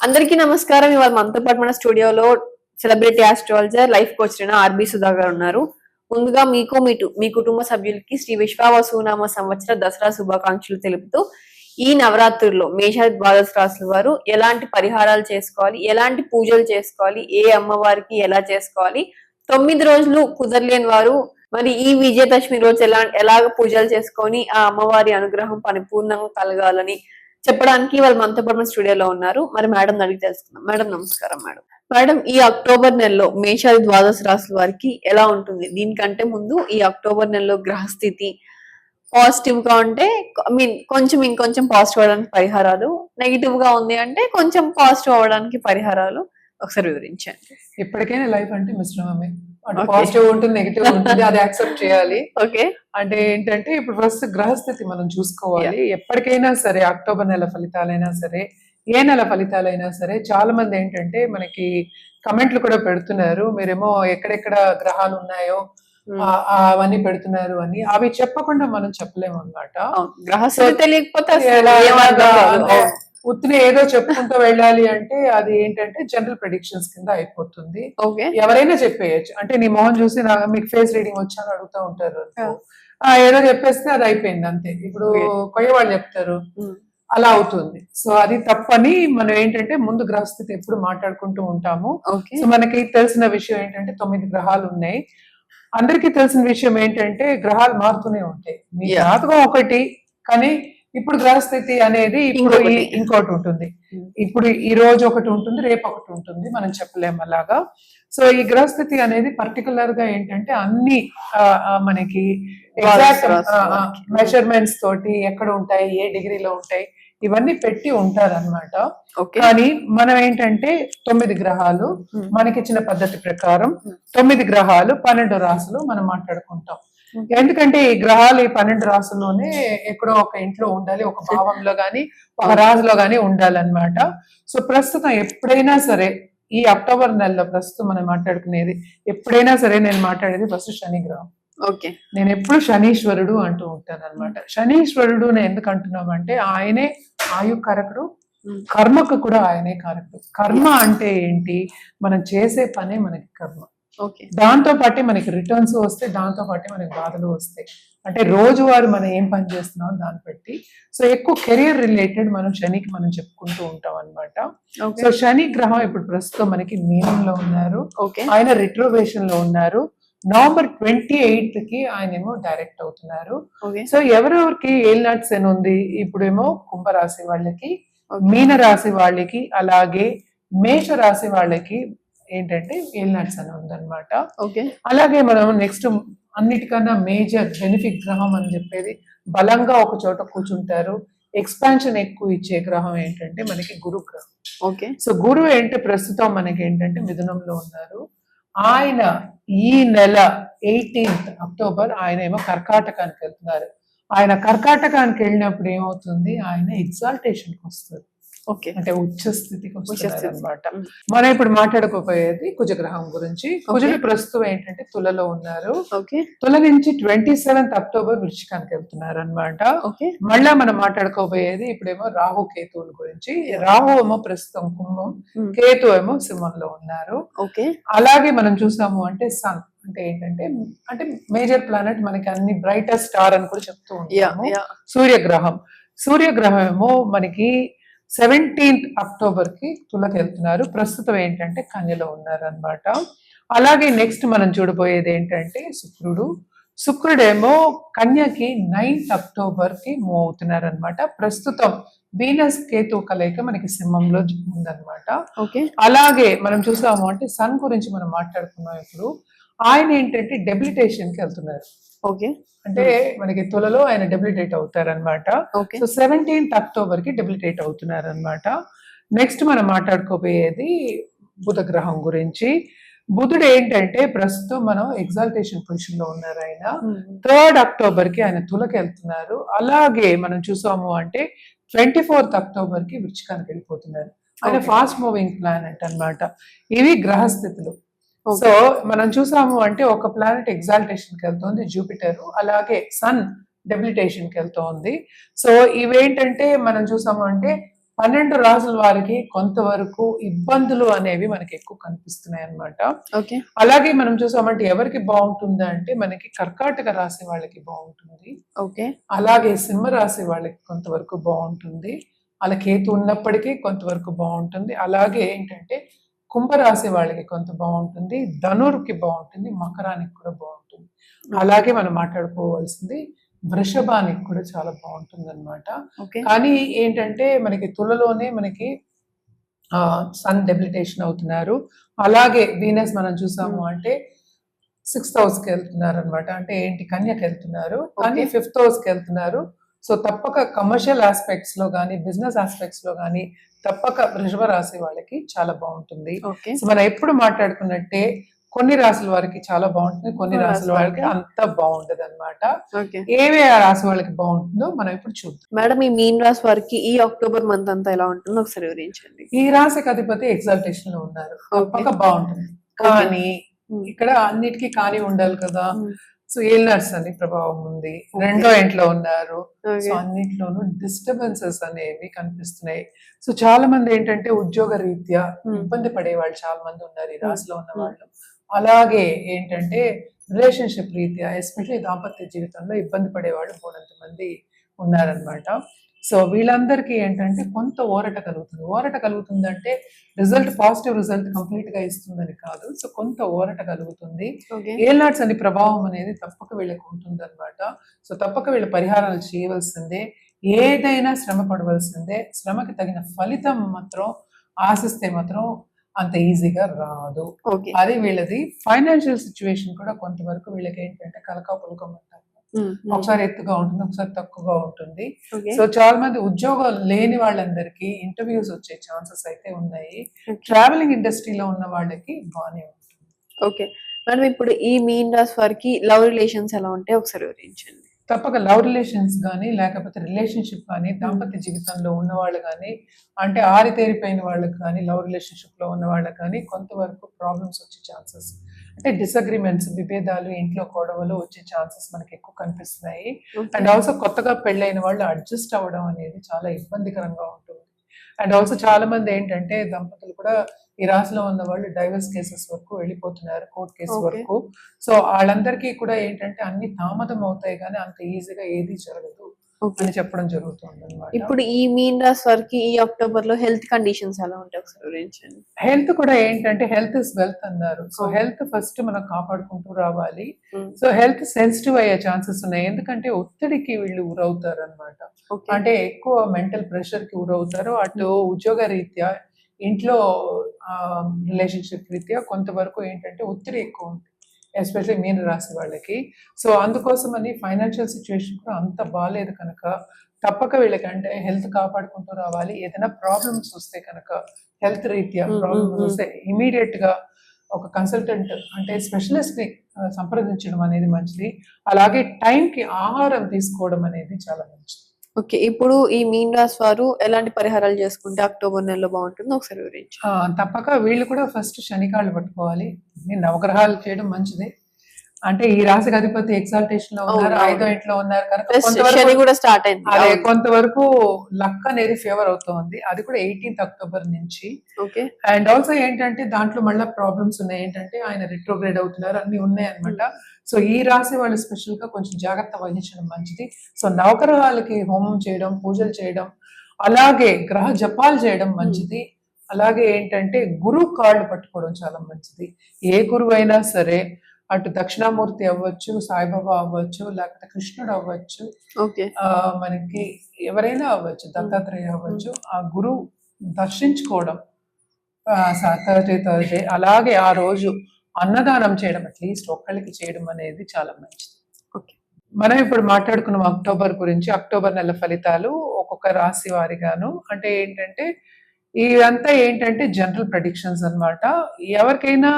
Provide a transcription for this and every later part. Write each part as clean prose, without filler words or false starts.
అందరికీ నమస్కారం. ఇవాళ మనతో పాటు మన స్టూడియోలో సెలబ్రిటీ ఆస్ట్రాలజర్, లైఫ్ కోచ్ అయిన ఆర్బి సుధా గారు ఉన్నారు. ముందుగా మీకు మీ కుటుంబ సభ్యులకి శ్రీ విశ్వావసునామ సంవత్సర దసరా శుభాకాంక్షలు తెలుపుతూ ఈ నవరాత్రుల్లో మేష ద్వాదశ రాశుల వారు ఎలాంటి పరిహారాలు చేసుకోవాలి, ఎలాంటి పూజలు చేసుకోవాలి, ఏ అమ్మవారికి ఎలా చేసుకోవాలి, 9 రోజులు కుదరలేని వారు మరి ఈ విజయదశమి రోజు ఎలాగ పూజలు చేసుకొని ఆ అమ్మవారి అనుగ్రహం పరిపూర్ణంగా కలగాలని చెప్పడానికి వాళ్ళు మనతో పాటు స్టూడియోలో ఉన్నారు. మరి మేడం అడిగి తెలుసుకుందాం. మేడం నమస్కారం. మేడం ఈ అక్టోబర్ నెలలో మేషాది ద్వాదశ రాశుల వారికి ఎలా ఉంటుంది? దీనికంటే ముందు ఈ అక్టోబర్ నెలలో గ్రహస్థితి పాజిటివ్ గా ఉంటే కొంచెం ఇంకొంచెం పాజిటివ్ అవడానికి పరిహారాలు, నెగిటివ్ గా ఉంది అంటే కొంచెం పాజిటివ్ అవడానికి పరిహారాలు ఒకసారి వివరించండి. ఎప్పటికైనా లైఫ్ అంటే మిశ్రమమే. పాజిటివ్ ఉంటుంది, నెగిటివ్ ఉంటుంది, అది యాక్సెప్ట్ చేయాలి. ఓకే, అంటే ఏంటంటే ఇప్పుడు ఫస్ట్ గ్రహస్థితి మనం చూసుకోవాలి. ఎప్పటికైనా సరే అక్టోబర్ నెల ఫలితాలైనా సరే, ఏ నెల ఫలితాలైనా సరే, చాలా మంది ఏంటంటే మనకి కమెంట్లు కూడా పెడుతున్నారు. మీరేమో ఎక్కడెక్కడ గ్రహాలు ఉన్నాయో అవన్నీ పెడుతున్నారు అని. అవి చెప్పకుండా మనం చెప్పలేము అన్నమాట. గ్రహస్థితి తెలియకపోతే ఉత్తిని ఏదో చెప్పుకుంటూ వెళ్ళాలి అంటే అది ఏంటంటే జనరల్ ప్రెడిక్షన్స్ కింద అయిపోతుంది. ఎవరైనా చెప్పేయచ్చు. అంటే నీ మొహం చూసి మీకు ఫేస్ రీడింగ్ వచ్చాను అడుగుతూ ఉంటారు, ఏదో చెప్పేస్తే అది అయిపోయింది అంతే. ఇప్పుడు కొయ్య వాళ్ళు చెప్తారు, అలా అవుతుంది. సో అది తప్పని మనం ఏంటంటే ముందు గ్రహస్థితి ఎప్పుడు మాట్లాడుకుంటూ ఉంటాము. సో మనకి తెలిసిన విషయం ఏంటంటే 9 గ్రహాలు ఉన్నాయి. అందరికీ తెలిసిన విషయం ఏంటంటే గ్రహాలు మారుతూనే ఉంటాయి. మీ జాతకం ఒకటి, కానీ ఇప్పుడు గ్రహస్థితి అనేది ఇప్పుడు ఇంకోటి ఉంటుంది. ఇప్పుడు ఈ రోజు ఒకటి ఉంటుంది, రేపు ఒకటి ఉంటుంది, మనం చెప్పలేము అలాగా. సో ఈ గ్రహస్థితి అనేది పర్టికులర్ గా ఏంటంటే అన్ని మనకి ఎగ్జాక్ట్ మెజర్మెంట్స్ తోటి ఎక్కడ ఉంటాయి, ఏ డిగ్రీలో ఉంటాయి, ఇవన్నీ పెట్టి ఉంటారు అనమాట. కానీ మనం ఏంటంటే 9 గ్రహాలు మనకిచ్చిన పద్ధతి ప్రకారం 9 గ్రహాలు 12 రాసులు మనం మాట్లాడుకుంటాం. ఎందుకంటే ఈ గ్రహాలు ఈ 12 రాసుల్లోనే ఎక్కడో ఒక ఇంట్లో ఉండాలి, ఒక భావంలో గాని ఒక రాజులో గాని ఉండాలన్నమాట. సో ప్రస్తుతం ఎప్పుడైనా సరే ఈ అక్టోబర్ నెలలో ప్రస్తుతం మనం మాట్లాడుకునేది ఎప్పుడైనా సరే నేను మాట్లాడేది ఫస్ట్ శని గ్రహం. నేను ఎప్పుడు శనీశ్వరుడు అంటూ ఉంటాను అనమాట. శనీశ్వరుడు నేను ఎందుకు అంటున్నామంటే ఆయనే ఆయుకారకుడు, కర్మకు కూడా ఆయనే కారకుడు. కర్మ అంటే ఏంటి? మనం చేసే పనే మనకి కర్మ. దాంతో పాటే మనకి రిటర్న్స్ వస్తాయి, దాంతో పాటే మనకి బాధలు వస్తాయి. అంటే రోజువారు మనం ఏం పని చేస్తున్నాం దాన్ని బట్టి. సో ఎక్కువ కెరియర్ రిలేటెడ్ మనం శనికి మనం చెప్పుకుంటూ ఉంటాం అనమాట. సో శని గ్రహం ఇప్పుడు ప్రస్తుతం మనకి మీనంలో ఉన్నారు, ఆయన రిట్రోవేషన్ లో ఉన్నారు. నవంబర్ 28 కి ఆయన ఏమో డైరెక్ట్ అవుతున్నారు. సో ఎవరెవరికి ఏలినాటి శని ఉంది? ఇప్పుడేమో కుంభరాశి వాళ్ళకి, మీన రాశి వాళ్ళకి, అలాగే మేష రాశి వాళ్ళకి ఏంటంటే ఏలినాటి శని ఉందన్నమాట. అలాగే మనం నెక్స్ట్ అన్నిటికన్నా మేజర్ బెనిఫిట్ గ్రహం అని చెప్పేది, బలంగా ఒక చోట కూర్చుంటారు, ఎక్స్పాన్షన్ ఎక్కువ ఇచ్చే గ్రహం ఏంటంటే మనకి గురు గ్రహం. సో గురువు ఏంటంటే ప్రస్తుతం మనకి ఏంటంటే మిథునంలో ఉన్నారు. ఆయన ఈ నెల 18th అక్టోబర్ ఆయన ఏమో కర్కాటకానికి వెళ్తున్నారు. ఆయన కర్కాటకానికి వెళ్ళినప్పుడు ఏమవుతుంది? ఆయన ఎగ్జాల్టేషన్కి వస్తుంది, అంటే ఉచ్చ స్థితికి వస్తుంది అనమాట. మనం ఇప్పుడు మాట్లాడుకోపోయేది కుజగ్రహం గురించి. కుజుడు ప్రస్తుతం ఏంటంటే తులలో ఉన్నారు. తుల నుంచి 27th అక్టోబర్ వృశ్చికానికి వెళ్తున్నారు అనమాట. మళ్ళా మనం మాట్లాడుకోబోయేది ఇప్పుడేమో రాహు కేతువుల గురించి. రాహు ఏమో ప్రస్తుతం కుంభం, కేతు ఏమో సింహంలో ఉన్నారు. అలాగే మనం చూసాము అంటే సన్ అంటే ఏంటంటే అంటే మేజర్ ప్లానెట్, మనకి అన్ని బ్రైటెస్ట్ స్టార్ అని కూడా చెప్తూ ఉంటాము. సూర్యగ్రహం. సూర్యగ్రహం ఏమో మనకి 17th అక్టోబర్ కి తులకి వెళ్తున్నారు. ప్రస్తుతం ఏంటంటే కన్యలో ఉన్నారు అనమాట. అలాగే నెక్స్ట్ మనం చూడబోయేది ఏంటంటే శుక్రుడు. శుక్రుడేమో కన్యకి 9th అక్టోబర్ కి మూవ్ అవుతున్నారు అనమాట. ప్రస్తుతం వీనస్ కేతు కలయిక మనకి సింహంలో ఉందన్నమాట. అలాగే మనం చూసాము అంటే సన్ గురించి మనం మాట్లాడుకున్నాం. ఇప్పుడు ఆయన ఏంటంటే డెబిలిటేషన్ కి వెళ్తున్నారు. అంటే మనకి తులలో ఆయన డెబిలిటేట్ అవుతారు అనమాట. సో 17th అక్టోబర్ కి డెబిలిటేట్ అవుతున్నారు అనమాట. నెక్స్ట్ మనం మాట్లాడుకోబోయేది బుధ గ్రహం గురించి. బుధుడు ఏంటంటే ప్రస్తుతం మనం ఎగ్జాల్టేషన్ పొజిషన్ లో ఉన్నారు. ఆయన 3rd అక్టోబర్ కి ఆయన తులకి వెళ్తున్నారు. అలాగే మనం చూసాము అంటే 24th అక్టోబర్ కి వృశ్చికానికి వెళ్ళిపోతున్నారు. ఆయన ఫాస్ట్ మూవింగ్ ప్లానెట్ అనమాట. ఇవి గ్రహస్థితులు. సో మనం చూసాము అంటే ఒక ప్లానెట్ ఎగ్జాల్టేషన్ కి వెళ్తోంది జూపిటర్, అలాగే సన్ డెబిలిటేషన్ కి వెళ్తోంది. సో ఇవేంటంటే మనం చూసాము అంటే 12 రాసుల వారికి కొంతవరకు ఇబ్బందులు అనేవి మనకి ఎక్కువ కనిపిస్తున్నాయి అన్నమాట. ఓకే. అలాగే మనం చూసామంటే ఎవరికి బాగుంటుంది అంటే మనకి కర్కాటక రాశి వాళ్ళకి బాగుంటుంది. ఓకే. అలాగే సింహ రాశి వాళ్ళకి కొంతవరకు బాగుంటుంది. అలా కేతు ఉన్నప్పటికీ కొంతవరకు బాగుంటుంది. అలాగే ఏంటంటే కుంభరాశి వాళ్ళకి కొంత బాగుంటుంది, ధనుర్కి బాగుంటుంది, మకరానికి కూడా బాగుంటుంది. అలాగే మనం మాట్లాడుకోవాల్సింది వృషభానికి కూడా చాలా బాగుంటుంది అనమాట. ఓకే. కానీ ఏంటంటే మనకి తులలోనే మనకి సన్ డెబిలిటేషన్ అవుతున్నారు. అలాగే వీనస్ మనం చూసాము అంటే 6th హౌస్ కి వెళ్తున్నారు అనమాట. అంటే ఏంటి కన్యకి వెళ్తున్నారు, కానీ 5th హౌస్ కి వెళ్తున్నారు. సో తప్పక కమర్షియల్ ఆస్పెక్ట్స్ లో కానీ బిజినెస్ ఆస్పెక్ట్స్ లో కానీ తప్పక వృషభ రాశి వాళ్ళకి చాలా బాగుంటుంది. ఓకే. సో మనం ఎప్పుడు మాట్లాడుకున్నట్టే కొన్ని రాశుల వారికి చాలా బాగుంటుంది, కొన్ని రాశుల వాళ్ళకి అంత బాగుంటది అనమాట. ఓకే. ఏవే ఆ రాశి వాళ్ళకి బాగుంటుందో మనం ఇప్పుడు చూద్దాం. మేడం, ఈ మీన్ రాశి వారికి ఈ అక్టోబర్ మంత్ అంతా ఎలా ఉంటుందో ఒకసారి వివరించండి. ఈ రాశికి అధిపతి ఎగ్జాల్టేషన్ లో ఉన్నారు, తప్పక బాగుంటుంది. కానీ ఇక్కడ అన్నిటికీ కానీ ఉండాలి కదా. సో ఏలినాడ్స్ అని ప్రభావం ఉంది, రెండో ఇంట్లో ఉన్నారు. సో అన్నిట్లోనూ డిస్టర్బెన్సెస్ అనేవి కనిపిస్తున్నాయి. సో చాలా మంది ఏంటంటే ఉద్యోగ రీత్యా ఇబ్బంది పడే వాళ్ళు చాలా మంది ఉన్నారు ఈ రాశిలో ఉన్న వాళ్ళు. అలాగే ఏంటంటే రిలేషన్షిప్ రీత్యా ఎస్పెషల్లీ దాంపత్య జీవితంలో ఇబ్బంది పడేవాళ్ళు మూడంత మంది ఉన్నారనమాట. సో వీళ్ళందరికీ ఏంటంటే కొంత ఊరట కలుగుతుంది. ఊరట కలుగుతుందంటే రిజల్ట్ పాజిటివ్ రిజల్ట్ కంప్లీట్ గా ఇస్తుందని కాదు. సో కొంత ఊరట కలుగుతుంది. ఏల్నాట్స్ అని ప్రభావం అనేది తప్పక వీళ్ళకి ఉంటుంది అనమాట. సో తప్పక వీళ్ళ పరిహారాలు చేయవలసిందే, ఏదైనా శ్రమ పడవలసిందే. శ్రమకి తగిన ఫలితం మాత్రం ఆశిస్తే మాత్రం అంత ఈజీగా రాదు. అది వీళ్ళది ఫైనాన్షియల్ సిచ్యువేషన్ కూడా కొంతవరకు వీళ్ళకి ఏంటంటే కలకాపులకం అంటారు. ఒకసారి ఎత్తుగా ఉంటుంది, ఒకసారి తక్కువగా ఉంటుంది. సో చాలా మంది ఉద్యోగం లేని వాళ్ళందరికీ ఇంటర్వ్యూస్ వచ్చే ఛాన్సెస్ అయితే ఉన్నాయి. ట్రావెలింగ్ ఇండస్ట్రీలో ఉన్న వాళ్ళకి బాగానే ఉంటుంది. ఓకే మేడం, ఇప్పుడు ఈ మీన్ రాశి వారికి లవ్ రిలేషన్స్ ఎలా ఉంటాయి ఒకసారి వివరించండి. తప్పక లవ్ రిలేషన్స్ కానీ లేకపోతే రిలేషన్షిప్ కానీ దాంపత్య జీవితంలో ఉన్న వాళ్ళు కానీ అంటే ఆరితేరిపోయిన వాళ్ళకి కానీ లవ్ రిలేషన్షిప్ లో ఉన్న వాళ్ళకి కానీ కొంతవరకు ప్రాబ్లమ్స్ వచ్చే ఛాన్సెస్ అంటే డిసగ్రిమెంట్స్, విభేదాలు, ఇంట్లో గొడవలు వచ్చే ఛాన్సెస్ మనకి ఎక్కువ కనిపిస్తున్నాయి. అండ్ ఆల్సో కొత్తగా పెళ్ళైన వాళ్ళు అడ్జస్ట్ అవ్వడం అనేది చాలా ఇబ్బందికరంగా ఉంటుంది. అండ్ ఆల్సో చాలా మంది ఏంటంటే దంపతులు కూడా ఈ రాశిలో ఉన్న వాళ్ళు డైవర్స్ కేసెస్ వరకు వెళ్ళిపోతున్నారు, కోర్టు కేసు వరకు. సో వాళ్ళందరికీ కూడా ఏంటంటే అన్ని తామదం అవుతాయి కానీ అంత ఈజీగా ఏది జరగదు అని చెప్పడం జరుగుతుంది అన్నమాట. ఇప్పుడు ఈ మీన్ రాశి వారికి ఈ అక్టోబర్ లో హెల్త్ కండిషన్స్ ఎలా ఉంటాయి ఒకసారి వివరించండి. హెల్త్ కూడా ఏంటంటే హెల్త్ ఇస్ వెల్త్ అన్నారు. సో హెల్త్ ఫస్ట్ మనం కాపాడుకుంటూ రావాలి. సో హెల్త్ సెన్సిటివ్ అయ్యే ఛాన్సెస్ ఉన్నాయి, ఎందుకంటే ఒత్తిడికి వీళ్ళు గురవుతారు అనమాట. అంటే ఎక్కువ మెంటల్ ప్రెషర్ కి గురవుతారు. అటు ఉద్యోగ రీత్యా, ఇంట్లో రిలేషన్షిప్ రీత్యా కొంతవరకు ఏంటంటే ఒత్తిడి ఎక్కువ ఉంది, ఎస్పెషల్లీ మీన రాశి వాళ్ళకి. సో అందుకోసమని ఫైనాన్షియల్ సిచ్యువేషన్ కూడా అంత బాగాలేదు కనుక తప్పక వీళ్ళకంటే హెల్త్ కాపాడుకుంటూ రావాలి. ఏదైనా ప్రాబ్లమ్స్ వస్తే కనుక హెల్త్ రీత్యా ప్రాబ్లమ్స్ వస్తే ఇమీడియట్ గా ఒక కన్సల్టెంట్ అంటే స్పెషలిస్ట్ ని సంప్రదించడం అనేది మంచిది. అలాగే టైంకి ఆహారం తీసుకోవడం అనేది చాలా మంచిది. ఓకే, ఇప్పుడు ఈ మీన్ రాశి వారు ఎలాంటి పరిహారాలు చేసుకుంటే అక్టోబర్ నెలలో బాగుంటుందో ఒకసారి వివరించు. తప్పక వీళ్ళు కూడా ఫస్ట్ శనికాళ్ళు పట్టుకోవాలి. నవగ్రహాలు చేయడం మంచిది. అంటే ఈ రాశికి అధిపతి ఎగ్జాల్టేషన్ లో ఉన్నారు, 5వ ఇంట్లో ఉన్నారు కనుక అదే కొంతవరకు లక్ అనేది ఫేవర్ అవుతుంది. అది కూడా 18th అక్టోబర్ నుంచి. అండ్ ఆల్సో ఏంటంటే దాంట్లో మళ్ళీ ప్రాబ్లమ్స్ ఉన్నాయి, ఏంటంటే ఆయన రిట్రోగ్రేడ్ అవుతున్నారు, అన్ని ఉన్నాయి అనమాట. సో ఈ రాశి వాళ్ళు స్పెషల్ గా కొంచెం జాగ్రత్త వహించడం మంచిది. సో నవగ్రహాలకి హోమం చేయడం, పూజలు చేయడం, అలాగే గ్రహ జపాలు చేయడం మంచిది. అలాగే ఏంటంటే గురువు కార్డు పట్టుకోవడం చాలా మంచిది. ఏ గురువు అయినా సరే, అటు దక్షిణామూర్తి అవ్వచ్చు, సాయిబాబా అవ్వచ్చు, లేకపోతే కృష్ణుడు అవ్వచ్చు, మనకి ఎవరైనా అవ్వచ్చు, దత్తాత్రేయ అవ్వచ్చు, ఆ గురువు దర్శించుకోవడం థర్స్డే. అలాగే ఆ రోజు అన్నదానం చేయడం అట్లీస్ట్ ఒక్కళ్ళకి చేయడం అనేది చాలా మంచిది. మనం ఇప్పుడు మాట్లాడుకున్నాం అక్టోబర్ గురించి. అక్టోబర్ నెల ఫలితాలు ఒక్కొక్క రాశి వారిగాను. అంటే ఏంటంటే ఇదంతా ఏంటంటే జనరల్ ప్రెడిక్షన్స్ అన్నమాట. ఎవరికైనా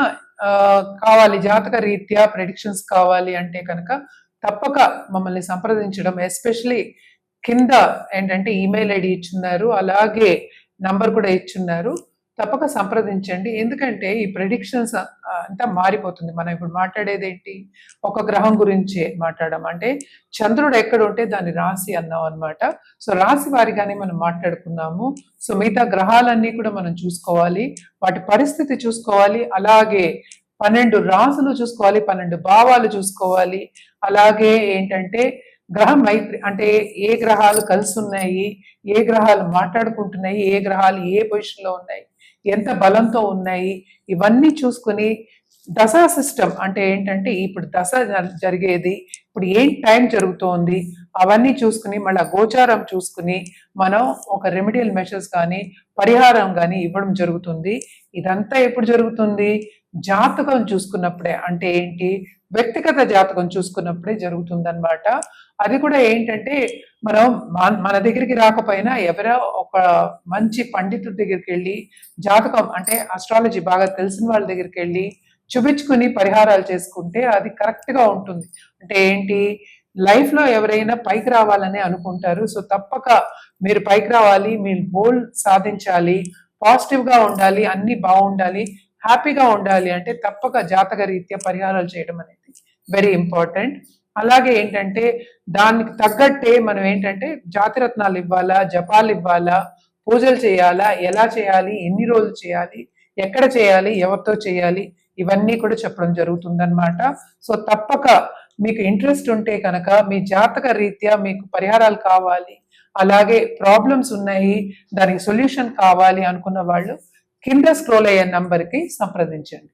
కావాలి జాతక రీత్యా ప్రెడిక్షన్స్ కావాలి అంటే కనుక తప్పక మమ్మల్ని సంప్రదించడం, ఎస్పెషలీ కింద ఏంటంటే ఈమెయిల్ ఐడి ఇచ్చున్నారు, అలాగే నంబర్ కూడా ఇచ్చున్నారు. తప్పక సంప్రదించండి. ఎందుకంటే ఈ ప్రెడిక్షన్స్ అంతా మారిపోతుంది. మనం ఇప్పుడు మాట్లాడేది ఏంటి, ఒక గ్రహం గురించే మాట్లాడడం. అంటే చంద్రుడు ఎక్కడ ఉంటే దాని రాశి అన్నాం అనమాట. సో రాశి వారిగానే మనం మాట్లాడుకున్నాము. సో మిగతా గ్రహాలన్నీ కూడా మనం చూసుకోవాలి, వాటి పరిస్థితి చూసుకోవాలి, అలాగే 12 రాసులు చూసుకోవాలి, 12 భావాలు చూసుకోవాలి. అలాగే ఏంటంటే గ్రహ మైత్రి అంటే ఏ గ్రహాలు కలిసి ఉన్నాయి, ఏ గ్రహాలు మాట్లాడుకుంటున్నాయి, ఏ గ్రహాలు ఏ పొజిషన్ లో ఉన్నాయి, ఎంత బలంతో ఉన్నాయి, ఇవన్నీ చూసుకుని దశా సిస్టమ్ అంటే ఏంటంటే ఇప్పుడు దశ జరిగేది, ఇప్పుడు ఏం టైం జరుగుతోంది, అవన్నీ చూసుకుని మళ్ళీ గోచారం చూసుకుని మనం ఒక రెమెడియల్ మెషర్స్ కానీ పరిహారం కానీ ఇవ్వడం జరుగుతుంది. ఇదంతా ఎప్పుడు జరుగుతుంది, జాతకం చూసుకున్నప్పుడే. అంటే ఏంటి, వ్యక్తిగత జాతకం చూసుకున్నప్పుడే జరుగుతుంది అనమాట. అది కూడా ఏంటంటే మనం మన దగ్గరికి రాకపోయినా ఎవరో ఒక మంచి పండితుడి దగ్గరికి వెళ్ళి జాతకం అంటే అస్ట్రాలజీ బాగా తెలిసిన వాళ్ళ దగ్గరికి వెళ్ళి చూపించుకుని పరిహారాలు చేసుకుంటే అది కరెక్ట్ గా ఉంటుంది. అంటే ఏంటి, లైఫ్ లో ఎవరైనా పైకి రావాలని అనుకుంటారు. సో తప్పక మీరు పైకి రావాలి, మీరు గోల్ సాధించాలి, పాజిటివ్ గా ఉండాలి, అన్ని బాగుండాలి, హ్యాపీగా ఉండాలి అంటే తప్పక జాతక రీత్యా పరిహారాలు చేయడం అనేది వెరీ ఇంపార్టెంట్. అలాగే ఏంటంటే దానికి తగ్గట్టే మనం ఏంటంటే జాతిరత్నాలు ఇవ్వాలా, జపాలు ఇవ్వాలా, పూజలు చేయాలా, ఎలా చేయాలి, ఎన్ని రోజులు చేయాలి, ఎక్కడ చేయాలి, ఎవరితో చేయాలి, ఇవన్నీ కూడా చెప్పడం జరుగుతుందన్నమాట. సో తప్పక మీకు ఇంట్రెస్ట్ ఉంటే కనుక మీ జాతక రీత్యా మీకు పరిహారాలు కావాలి, అలాగే ప్రాబ్లమ్స్ ఉన్నాయి, దానికి సొల్యూషన్ కావాలి అనుకున్న వాళ్ళు కింద స్క్రోల్ అయ్యే నంబర్కి సంప్రదించండి.